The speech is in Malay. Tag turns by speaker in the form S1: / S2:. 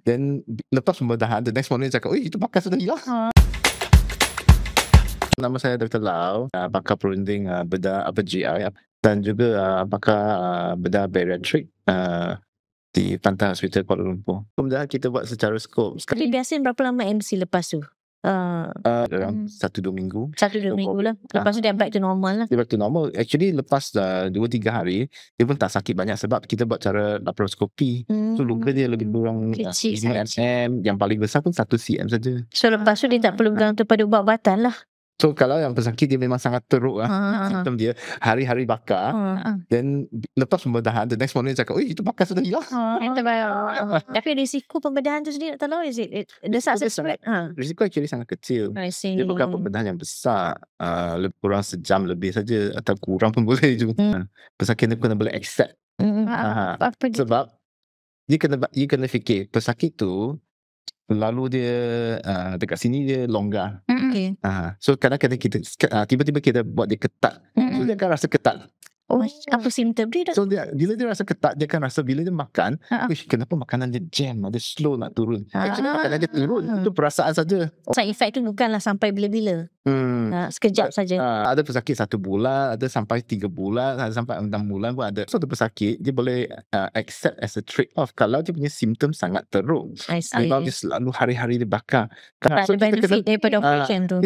S1: Then lepas pembedahan, the next morning dia cakap, itu bakar sudah hilang. Nama saya Dr. Lau, pakar perunding bedah GI dan juga pakar bedah bariatric di Pantai Hospital Kuala Lumpur. Pembedahan kita buat secara skop.
S2: Tapi biasanya berapa lama MC lepas tu?
S1: Dalam 1-2 minggu.
S2: 1-2 minggu lah. Lepas tu dia back to normal lah.
S1: Dia back to normal. Actually lepas 2-3 hari, dia pun tak sakit banyak sebab kita buat cara laparoskopi. So luka dia lebih kurang 5 cm. Yang paling besar pun 1 cm saja.
S2: So lepas tu dia tak perlu bergantung pada ubat-ubatan lah.
S1: So kalau yang pesakit dia memang sangat teruk simptom dia hari-hari bakar. Then lepas pembedahan, the next morning dia cakap, itu bakar sudah hilang.
S2: Tapi risiko pembedahan tu sendiri tak tahu, is it the success rate?
S1: Risiko actually sangat kecil. Dia bukan pembedahan yang besar, lebih kurang sejam lebih saja atau kurang pun boleh juga. Pesakit dia kena boleh accept. Sebab dia kena fikir pesakit tu lalu dia dekat sini dia longgar. So kadang-kadang kita tiba-tiba kita buat dia ketat. So dia akan rasa ketat.
S2: Apa simptom dia?
S1: So bila dia rasa ketat, dia akan rasa bila dia makan, kenapa makanan dia jam, dia slow nak turun. Actually makanan dia turun, itu perasaan saja.
S2: Side effect tu bukanlah sampai bila-bila. Sekejap saja.
S1: Ada pesakit 1 bulan, ada sampai 3 bulan, ada sampai 6 bulan pun ada. So ada pesakit dia boleh accept as a trade-off kalau dia punya simptom sangat teruk. Kalau dia selalu hari-hari dia bakar.
S2: Tak ada benefit daripada operation tu.